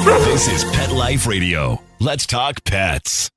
This is Pet Life Radio. Let's talk pets.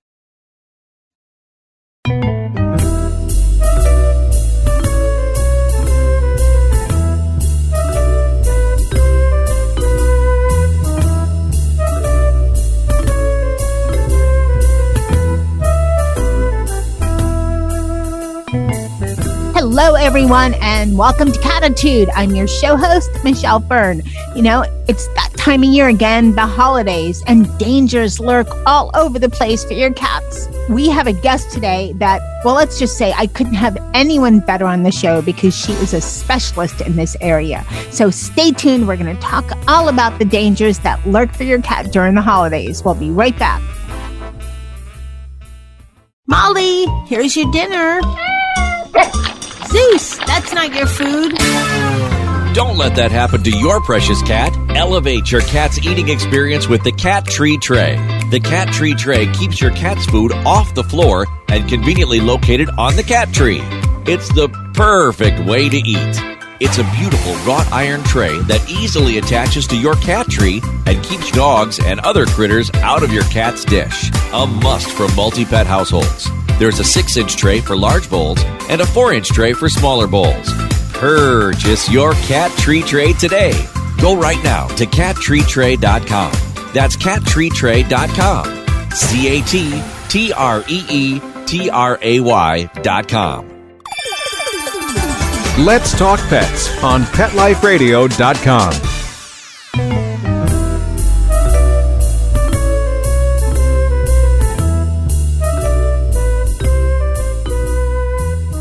Hello, everyone, and welcome to Cattitude. I'm your show host, Michelle Fern. You know, it's that time of year again, the holidays, and dangers lurk all over the place for your cats. We have a guest today that, well, let's just say I couldn't have anyone better on the show because she is a specialist in this area. So stay tuned. We're going to talk all about the dangers that lurk for your cat during the holidays. We'll be right back. Molly, here's your dinner. Zeus, that's not your food. Don't let that happen to your precious cat. Elevate your cat's eating experience with the Cat Tree Tray. The Cat Tree Tray keeps your cat's food off the floor and conveniently located on the cat tree. It's the perfect way to eat. It's a beautiful wrought iron tray that easily attaches to your cat tree and keeps dogs and other critters out of your cat's dish. A must for multi-pet households. There's a 6-inch tray for large bowls and a 4-inch tray for smaller bowls. Purchase your Cat Tree Tray today. Go right now to cattreetray.com. That's cattreetray.com. cattreetray.com. Let's Talk Pets on PetLifeRadio.com.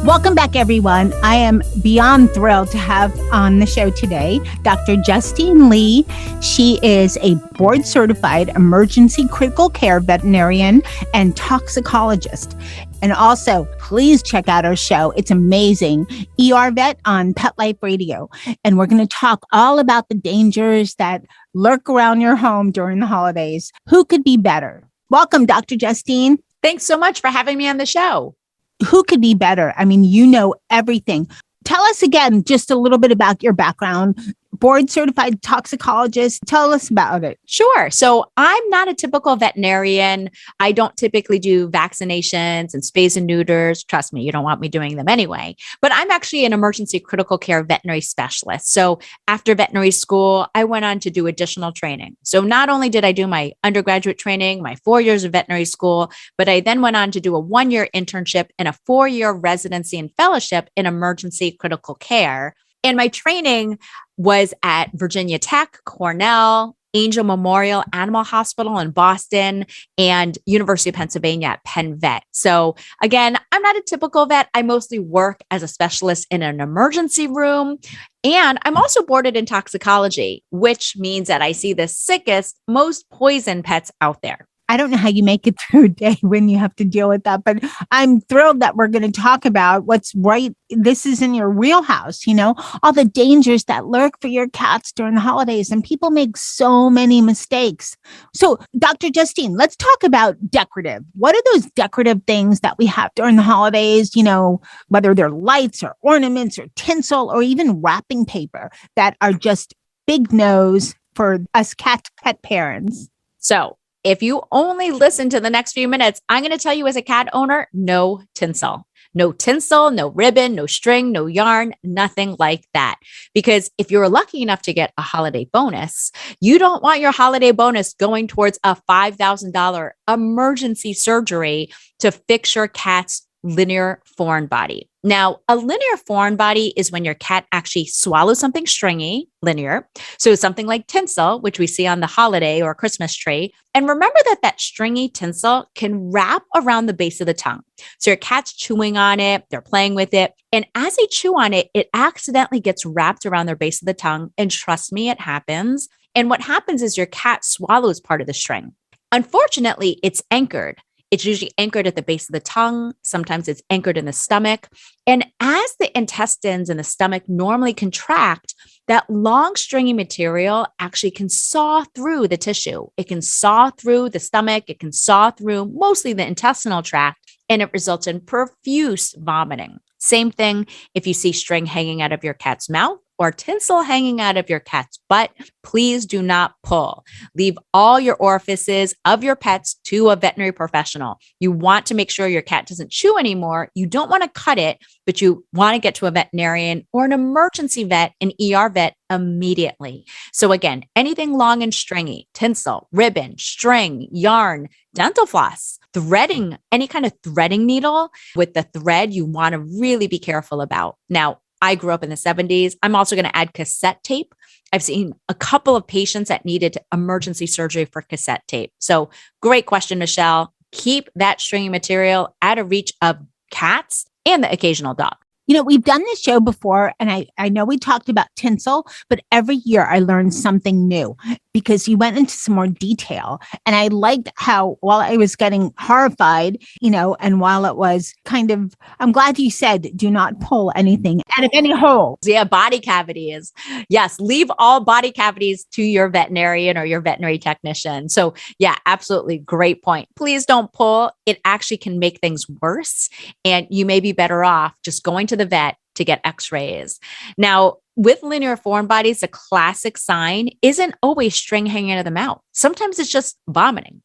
Welcome back, everyone. I am beyond thrilled to have on the show today Dr. Justine Lee. She is a board-certified emergency critical care veterinarian and toxicologist. And also, please check out our show. It's amazing. ER Vet on Pet Life Radio. And we're going to talk all about the dangers that lurk around your home during the holidays. Who could be better? Welcome, Dr. Justine. Thanks so much for having me on the show. Who could be better? I mean, you know everything. Tell us again just a little bit about your background. Board certified toxicologist. Tell us about it. Sure. So I'm not a typical veterinarian. I don't typically do vaccinations and spays and neuters. Trust me, you don't want me doing them anyway. But I'm actually an emergency critical care veterinary specialist. So after veterinary school, I went on to do additional training. So not only did I do my undergraduate training, my 4 years of veterinary school, but I then went on to do a 1-year internship and a 4-year residency and fellowship in emergency critical care. And my training was at Virginia Tech, Cornell, Angel Memorial Animal Hospital in Boston, and University of Pennsylvania at Penn Vet. So again, I'm not a typical vet. I mostly work as a specialist in an emergency room. And I'm also boarded in toxicology, which means that I see the sickest, most poison pets out there. I don't know how you make it through a day when you have to deal with that, but I'm thrilled that we're going to talk about what's right. This is in your wheelhouse, you know, all the dangers that lurk for your cats during the holidays, and people make so many mistakes. So, Dr. Justine, let's talk about decorative. What are those decorative things that we have during the holidays, you know, whether they're lights or ornaments or tinsel or even wrapping paper that are just big no's for us cat pet parents? So, if you only listen to the next few minutes, I'm going to tell you as a cat owner, no tinsel. No tinsel, no ribbon, no string, no yarn, nothing like that. Because if you're lucky enough to get a holiday bonus, you don't want your holiday bonus going towards a $5,000 emergency surgery to fix your cat's linear foreign body. Now, a linear foreign body is when your cat actually swallows something stringy, linear. So something like tinsel, which we see on the holiday or Christmas tree. And remember that that stringy tinsel can wrap around the base of the tongue. So your cat's chewing on it, they're playing with it. And as they chew on it, it accidentally gets wrapped around their base of the tongue. And trust me, it happens. And what happens is your cat swallows part of the string. Unfortunately, it's anchored. It's usually anchored at the base of the tongue. Sometimes it's anchored in the stomach. And as the intestines and the stomach normally contract, that long stringy material actually can saw through the tissue. It can saw through the stomach. It can saw through mostly the intestinal tract, and it results in profuse vomiting. Same thing if you see string hanging out of your cat's mouth or tinsel hanging out of your cat's butt, please do not pull. Leave all your orifices of your pets to a veterinary professional. You want to make sure your cat doesn't chew anymore. You don't want to cut it, but you want to get to a veterinarian or an emergency vet, an ER vet immediately. So again, anything long and stringy, tinsel, ribbon, string, yarn, dental floss, threading, any kind of threading needle with the thread, you want to really be careful about. Now, I grew up in the 70s. I'm also going to add cassette tape. I've seen a couple of patients that needed emergency surgery for cassette tape. So great question, Michelle. Keep that stringy material out of reach of cats and the occasional dog. We've done this show before, and I know we talked about tinsel, but every year I learned something new because you went into some more detail. And I liked how, while I was getting horrified, and while it was I'm glad you said, do not pull anything out of any hole. Yeah, body cavities. Yes, leave all body cavities to your veterinarian or your veterinary technician. So yeah, absolutely. Great point. Please don't pull. It actually can make things worse. And you may be better off just going to the vet to get x-rays. Now, with linear foreign bodies, the classic sign isn't always string hanging out of the mouth. Sometimes it's just vomiting.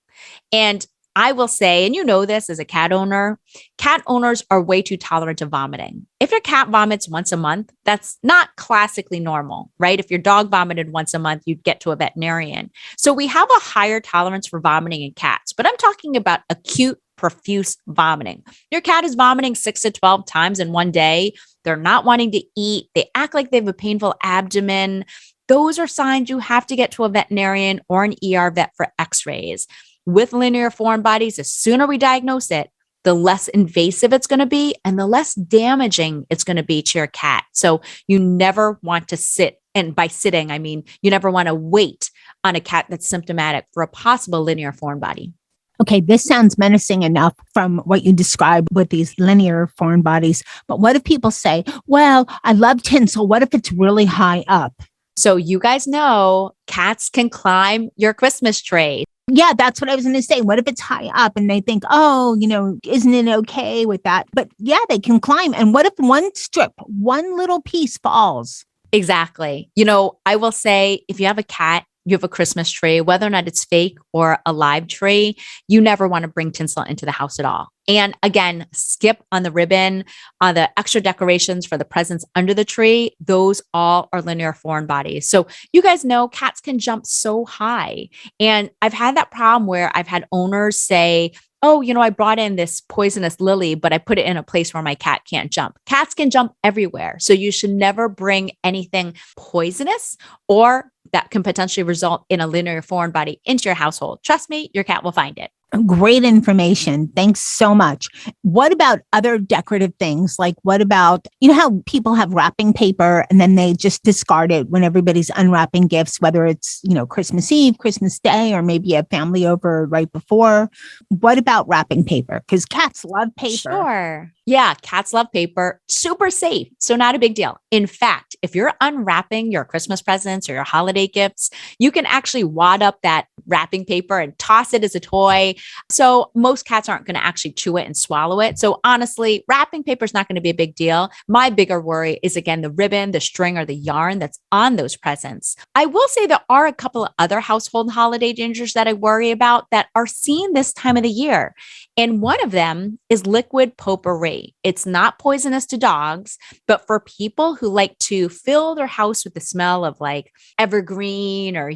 And I will say, and you know this as a cat owner, cat owners are way too tolerant of vomiting. If your cat vomits once a month, that's not classically normal, right? If your dog vomited once a month, you'd get to a veterinarian. So we have a higher tolerance for vomiting in cats, but I'm talking about acute profuse vomiting. Your cat is vomiting 6 to 12 times in one day. They're not wanting to eat. They act like they have a painful abdomen. Those are signs you have to get to a veterinarian or an ER vet for x-rays. With linear foreign bodies, the sooner we diagnose it, the less invasive it's going to be and the less damaging it's going to be to your cat. So you never want to sit. And by sitting, I mean, you never want to wait on a cat that's symptomatic for a possible linear foreign body. Okay, this sounds menacing enough from what you described with these linear foreign bodies. But what if people say, well, I love tinsel. What if it's really high up? So you guys know cats can climb your Christmas tree. Yeah, that's what I was going to say. What if it's high up and they think, oh, isn't it okay with that? But yeah, they can climb. And what if one little piece falls? Exactly. I will say if you have a cat, you have a Christmas tree, whether or not it's fake or a live tree, you never want to bring tinsel into the house at all. And again, skip on the ribbon, on the extra decorations for the presents under the tree. Those all are linear foreign bodies. So you guys know cats can jump so high. And I've had that problem where I've had owners say, oh, I brought in this poisonous lily, but I put it in a place where my cat can't jump. Cats can jump everywhere. So you should never bring anything poisonous or that can potentially result in a linear foreign body into your household. Trust me, your cat will find it. Great information. Thanks so much. What about other decorative things? Like what about, how people have wrapping paper and then they just discard it when everybody's unwrapping gifts, whether it's, Christmas Eve, Christmas Day, or maybe a family over right before. What about wrapping paper? Because cats love paper. Sure. Yeah, cats love paper. Super safe. So not a big deal. In fact, if you're unwrapping your Christmas presents or your holiday gifts, you can actually wad up that wrapping paper and toss it as a toy. So most cats aren't going to actually chew it and swallow it. So honestly, wrapping paper is not going to be a big deal. My bigger worry is, again, the ribbon, the string, or the yarn that's on those presents. I will say there are a couple of other household holiday dangers that I worry about that are seen this time of the year. And one of them is liquid potpourri. It's not poisonous to dogs, but for people who like to fill their house with the smell of like evergreen or,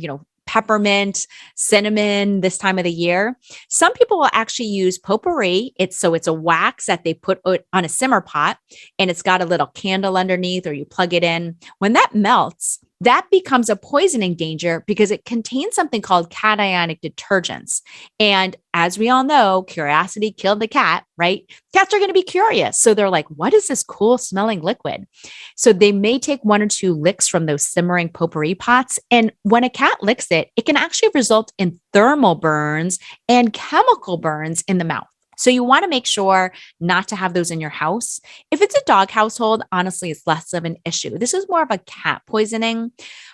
peppermint, cinnamon this time of the year, some people will actually use potpourri. It's a wax that they put on a simmer pot and it's got a little candle underneath or you plug it in. When that melts, that becomes a poisoning danger because it contains something called cationic detergents. And as we all know, curiosity killed the cat, right? Cats are going to be curious. So they're like, what is this cool smelling liquid? So they may take 1 or 2 licks from those simmering potpourri pots. And when a cat licks it, it can actually result in thermal burns and chemical burns in the mouth. So you want to make sure not to have those in your house. If it's a dog household, honestly, it's less of an issue. This is more of a cat poisoning.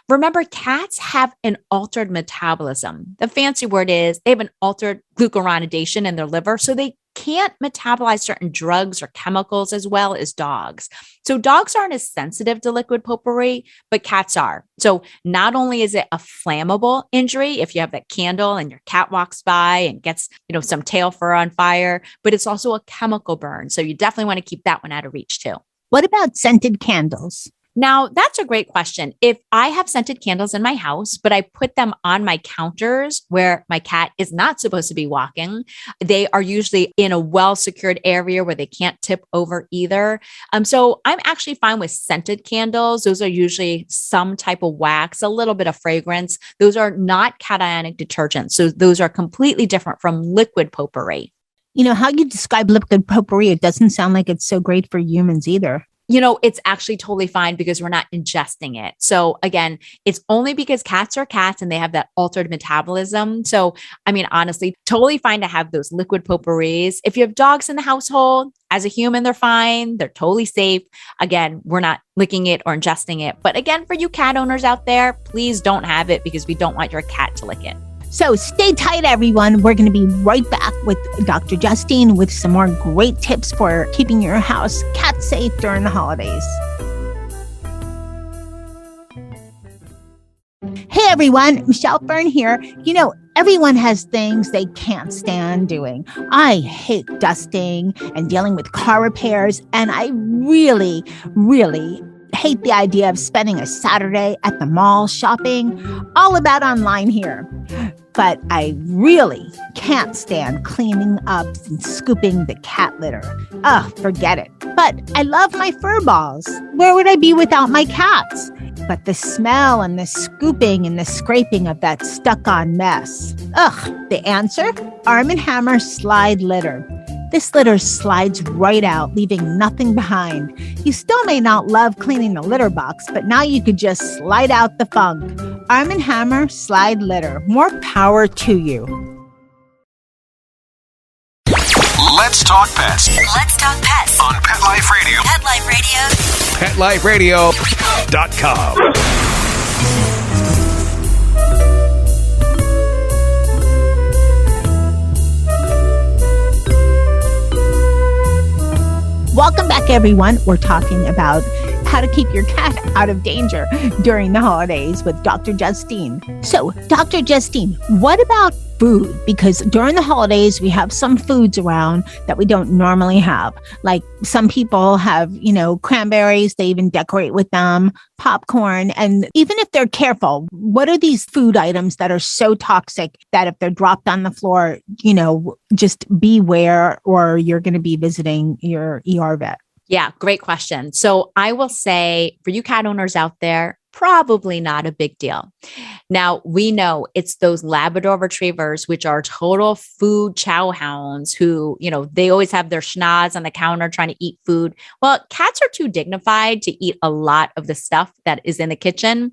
Remember, cats have an altered metabolism. The fancy word is they have an altered glucuronidation in their liver. So they can't metabolize certain drugs or chemicals as well as dogs. So dogs aren't as sensitive to liquid potpourri, but cats are. So not only is it a flammable injury if you have that candle and your cat walks by and gets, some tail fur on fire, but it's also a chemical burn. So you definitely want to keep that one out of reach too. What about scented candles? Now, that's a great question. If I have scented candles in my house, but I put them on my counters where my cat is not supposed to be walking, they are usually in a well-secured area where they can't tip over either. So I'm actually fine with scented candles. Those are usually some type of wax, a little bit of fragrance. Those are not cationic detergents. So those are completely different from liquid potpourri. How you describe liquid potpourri, it doesn't sound like it's so great for humans either. It's actually totally fine because we're not ingesting it. So again, it's only because cats are cats and they have that altered metabolism. So, honestly, totally fine to have those liquid potpourris. If you have dogs in the household, as a human, they're fine. They're totally safe. Again, we're not licking it or ingesting it. But again, for you cat owners out there, please don't have it because we don't want your cat to lick it. So stay tight, everyone. We're going to be right back with Dr. Justine with some more great tips for keeping your house cat safe during the holidays. Hey, everyone. Michelle Fern here. Everyone has things they can't stand doing. I hate dusting and dealing with car repairs, and I really, really hate the idea of spending a Saturday at the mall shopping. All about online here. But I really can't stand cleaning up and scooping the cat litter. Forget it. But I love my fur balls. Where would I be without my cats? But the smell and the scooping and the scraping of that stuck-on mess. The answer? Arm & Hammer Slide Litter. This litter slides right out, leaving nothing behind. You still may not love cleaning the litter box, but now you could just slide out the funk. Arm & Hammer Slide Litter. More power to you. Let's talk pets Let's talk pets on Pet Life Radio. Pet Life Radio. PetLifeRadio.com. Welcome back, everyone. We're talking about how to keep your cat out of danger during the holidays with Dr. Justine. So, Dr. Justine, what about food? Because during the holidays, we have some foods around that we don't normally have. Like some people have, cranberries, they even decorate with them, popcorn. And even if they're careful, what are these food items that are so toxic that if they're dropped on the floor, just beware or you're going to be visiting your ER vet? Yeah, great question. So I will say for you cat owners out there, probably not a big deal. Now, we know it's those Labrador retrievers, which are total food chow hounds who, they always have their schnoz on the counter trying to eat food. Well, cats are too dignified to eat a lot of the stuff that is in the kitchen.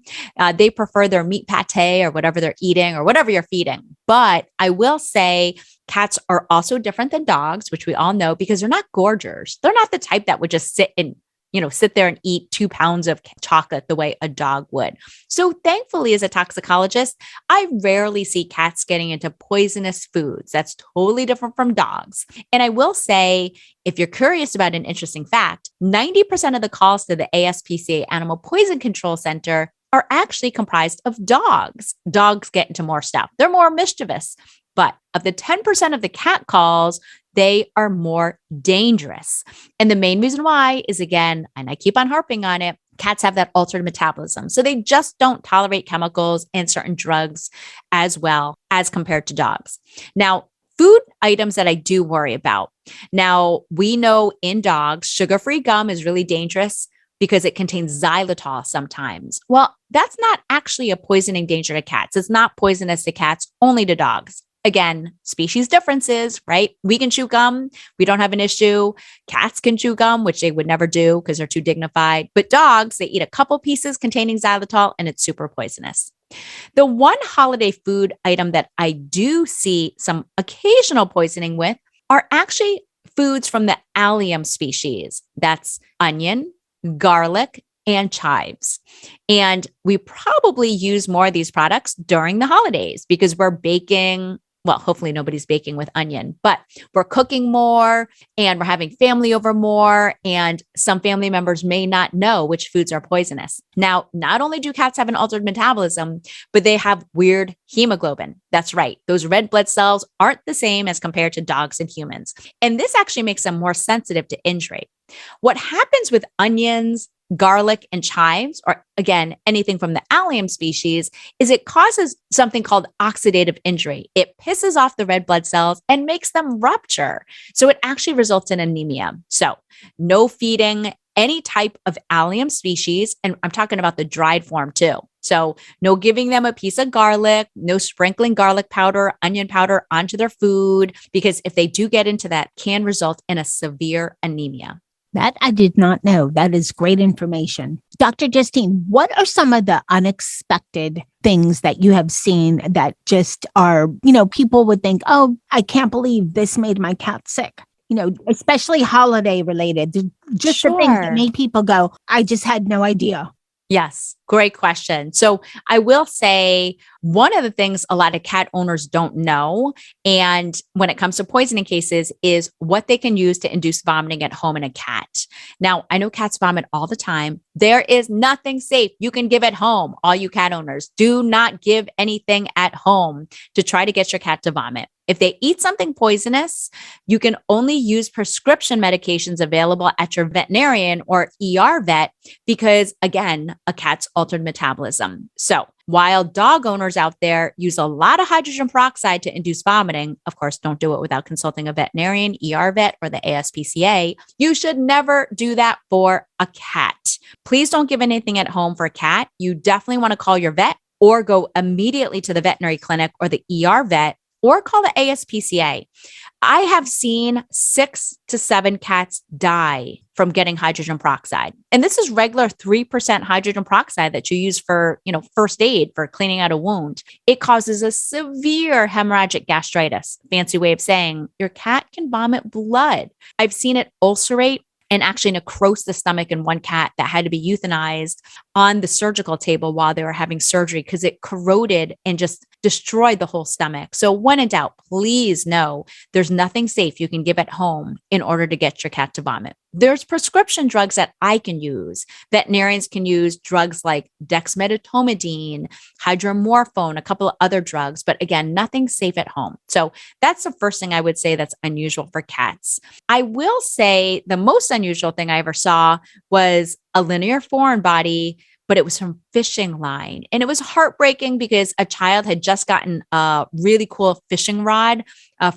They prefer their meat pate or whatever they're eating or whatever you're feeding. But I will say cats are also different than dogs, which we all know because they're not gorgers. They're not the type that would just sit there and eat 2 pounds of chocolate the way a dog would. So thankfully, as a toxicologist, I rarely see cats getting into poisonous foods. That's totally different from dogs. And I will say, if you're curious about an interesting fact, 90% of the calls to the ASPCA Animal Poison Control Center are actually comprised of dogs. Dogs get into more stuff. They're more mischievous. But of the 10% of the cat calls, they are more dangerous. And the main reason why is, again, and I keep on harping on it, cats have that altered metabolism. So they just don't tolerate chemicals and certain drugs as well as compared to dogs. Now, food items that I do worry about. Now, we know in dogs, sugar-free gum is really dangerous because it contains xylitol sometimes. Well, that's not actually a poisoning danger to cats. It's not poisonous to cats, only to dogs. Again, species differences, right? We can chew gum. We don't have an issue. Cats can chew gum, which they would never do because they're too dignified. But dogs, they eat a couple pieces containing xylitol and it's super poisonous. The one holiday food item that I do see some occasional poisoning with are actually foods from the allium species. That's onion, garlic, and chives. And we probably use more of these products during the holidays because we're baking well, hopefully nobody's baking with onion, but we're cooking more and we're having family over more. And some family members may not know which foods are poisonous. Now, not only do cats have an altered metabolism, but they have weird hemoglobin. That's right. Those red blood cells aren't the same as compared to dogs and humans. And this actually makes them more sensitive to injury. What happens with onions, garlic, and chives, or again, anything from the allium species, is it causes something called oxidative injury. It pisses off the red blood cells and makes them rupture. So it actually results in anemia. So no feeding any type of allium species. And I'm talking about the dried form too. So no giving them a piece of garlic, no sprinkling garlic powder, onion powder onto their food, because if they do get into that, can result in a severe anemia. That I did not know. That is great information. Dr. Justine, what are some of the unexpected things that you have seen that just are, people would think, oh, I can't believe this made my cat sick? Especially holiday related, just the things that make people go, I just had no idea. Yes, great question. So I will say one of the things a lot of cat owners don't know, and when it comes to poisoning cases, is what they can use to induce vomiting at home in a cat. Now, I know cats vomit all the time. There is nothing safe you can give at home. All you cat owners, do not give anything at home to try to get your cat to vomit. If they eat something poisonous, you can only use prescription medications available at your veterinarian or ER vet because, again, a cat's altered metabolism. So while dog owners out there use a lot of hydrogen peroxide to induce vomiting, of course, don't do it without consulting a veterinarian, ER vet, or the ASPCA. You should never do that for a cat. Please don't give anything at home for a cat. You definitely want to call your vet or go immediately to the veterinary clinic or the ER vet, or call the ASPCA. I have seen 6 to 7 cats die from getting hydrogen peroxide. And this is regular 3% hydrogen peroxide that you use for, first aid for cleaning out a wound. It causes a severe hemorrhagic gastritis, fancy way of saying your cat can vomit blood. I've seen it ulcerate and actually necrose the stomach in one cat that had to be euthanized on the surgical table while they were having surgery because it corroded and just destroyed the whole stomach. So when in doubt, please know there's nothing safe you can give at home in order to get your cat to vomit. There's prescription drugs that I can use. Veterinarians can use drugs like dexmedetomidine, hydromorphone, a couple of other drugs, but again, nothing safe at home. So that's the first thing I would say that's unusual for cats. I will say the most unusual thing I ever saw was a linear foreign body, but it was from fishing line. And it was heartbreaking because a child had just gotten a really cool fishing rod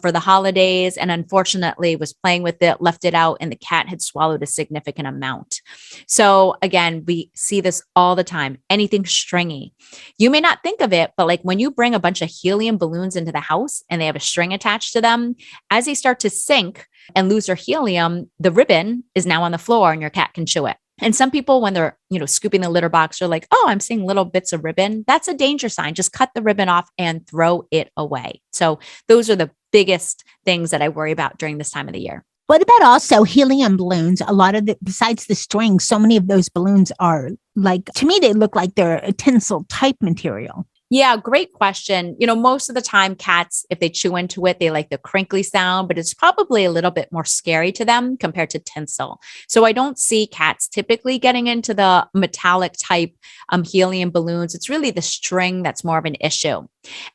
for the holidays and unfortunately was playing with it, left it out, and the cat had swallowed a significant amount. So again, we see this all the time, anything stringy. You may not think of it, but like when you bring a bunch of helium balloons into the house and they have a string attached to them, as they start to sink and lose their helium, the ribbon is now on the floor and your cat can chew it. And some people, when they're, scooping the litter box, are like, oh, I'm seeing little bits of ribbon. That's a danger sign. Just cut the ribbon off and throw it away. So those are the biggest things that I worry about during this time of the year. What about also helium balloons? A lot of besides the string, so many of those balloons are to me, they look like they're a tinsel type material. Yeah, great question. Most of the time cats, if they chew into it, they like the crinkly sound, but it's probably a little bit more scary to them compared to tinsel. So I don't see cats typically getting into the metallic type helium balloons. It's really the string that's more of an issue.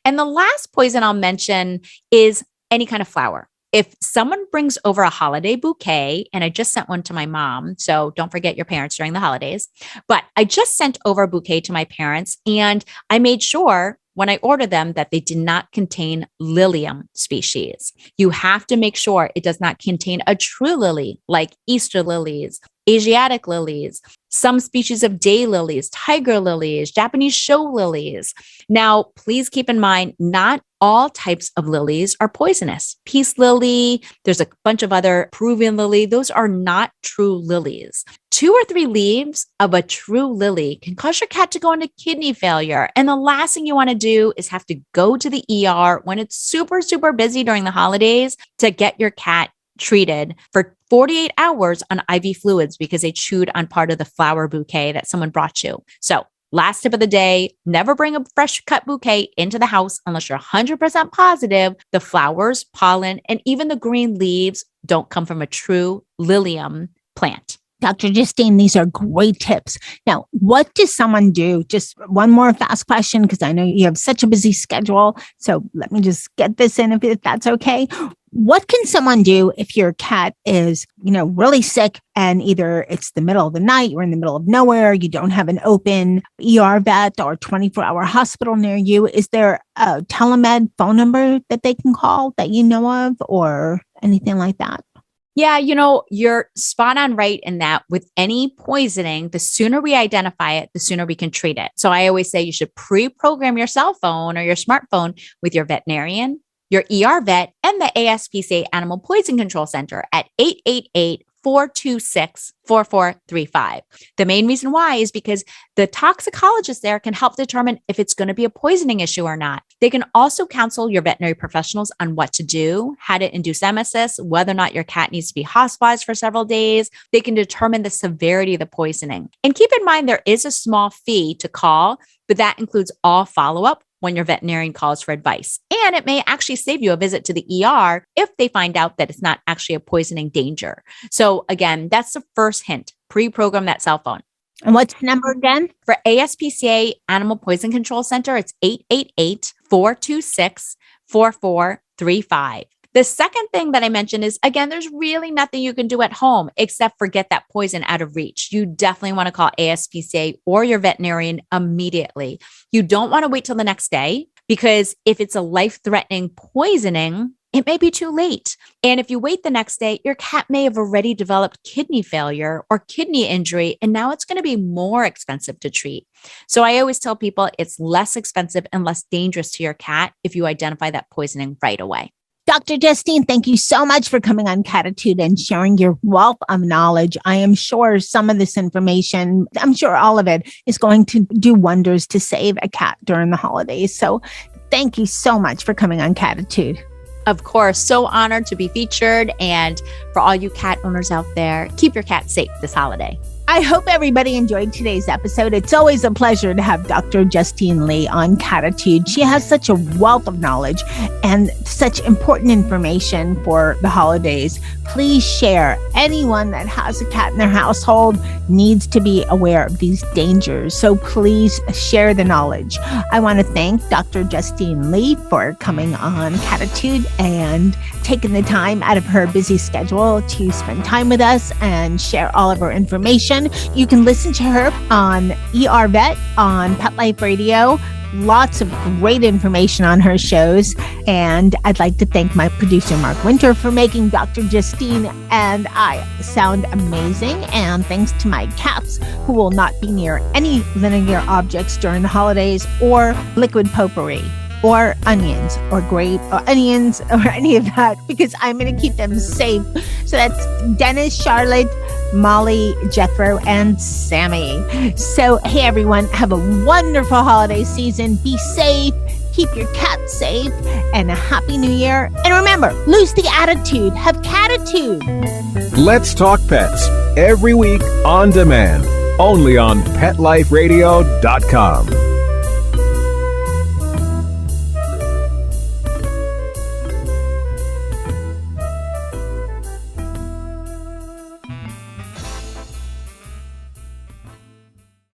And the last poison I'll mention is any kind of flower. If someone brings over a holiday bouquet, and I just sent one to my mom, so don't forget your parents during the holidays, but I just sent over a bouquet to my parents and I made sure when I ordered them that they did not contain lilium species. You have to make sure it does not contain a true lily like Easter lilies, Asiatic lilies, some species of daylilies, tiger lilies, Japanese show lilies. Now, please keep in mind, not all types of lilies are poisonous. Peace lily, there's a bunch of other Peruvian lily. Those are not true lilies. 2 or 3 leaves of a true lily can cause your cat to go into kidney failure. And the last thing you want to do is have to go to the ER when it's super, super busy during the holidays to get your cat treated for 48 hours on IV fluids because they chewed on part of the flower bouquet that someone brought you. So Last tip of the day, never bring a fresh cut bouquet into the house unless you're 100% positive the flowers, pollen, and even the green leaves don't come from a true Lilium plant. Dr. Justine, these are great tips. Now, what does someone do? Just one more fast question, because I know you have such a busy schedule. So let me just get this in if that's okay. What can someone do if your cat is, really sick and either it's the middle of the night, you're in the middle of nowhere, you don't have an open ER vet or 24-hour hospital near you? Is there a telemed phone number that they can call that you know of or anything like that? Yeah, you're spot on right in that with any poisoning, the sooner we identify it, the sooner we can treat it. So I always say you should pre-program your cell phone or your smartphone with your veterinarian, your ER vet, and the ASPCA Animal Poison Control Center at 888-426-4435. The main reason why is because the toxicologist there can help determine if it's going to be a poisoning issue or not. They can also counsel your veterinary professionals on what to do, how to induce emesis, whether or not your cat needs to be hospitalized for several days. They can determine the severity of the poisoning. And keep in mind, there is a small fee to call, but that includes all follow-up when your veterinarian calls for advice. And it may actually save you a visit to the ER if they find out that it's not actually a poisoning danger. So again, that's the first hint. Pre-program that cell phone. And what's the number again? For ASPCA Animal Poison Control Center, it's 888-426-4435. The second thing that I mentioned is, again, there's really nothing you can do at home except for get that poison out of reach. You definitely want to call ASPCA or your veterinarian immediately. You don't want to wait till the next day, because if it's a life-threatening poisoning, it may be too late. And if you wait the next day, your cat may have already developed kidney failure or kidney injury, and now it's going to be more expensive to treat. So I always tell people it's less expensive and less dangerous to your cat if you identify that poisoning right away. Dr. Justine, thank you so much for coming on Cattitude and sharing your wealth of knowledge. I am sure some of this information, I'm sure all of it, is going to do wonders to save a cat during the holidays. So thank you so much for coming on Cattitude. Of course, so honored to be featured. And for all you cat owners out there, keep your cat safe this holiday. I hope everybody enjoyed today's episode. It's always a pleasure to have Dr. Justine Lee on Cattitude. She has such a wealth of knowledge and such important information for the holidays. Please share. Anyone that has a cat in their household needs to be aware of these dangers. So please share the knowledge. I want to thank Dr. Justine Lee for coming on Cattitude and taking the time out of her busy schedule to spend time with us and share all of her information. You can listen to her on ER Vet on Pet Life Radio. Lots of great information on her shows. And I'd like to thank my producer, Mark Winter, for making Dr. Justine and I sound amazing. And thanks to my cats, who will not be near any linear objects during the holidays or liquid potpourri, or onions, or grape, or onions, or any of that, because I'm going to keep them safe. So that's Dennis, Charlotte, Molly, Jethro, and Sammy. So, hey, everyone, have a wonderful holiday season. Be safe. Keep your cat safe. And a happy new year. And remember, lose the attitude. Have Cattitude. Let's Talk Pets, every week on demand, only on PetLifeRadio.com.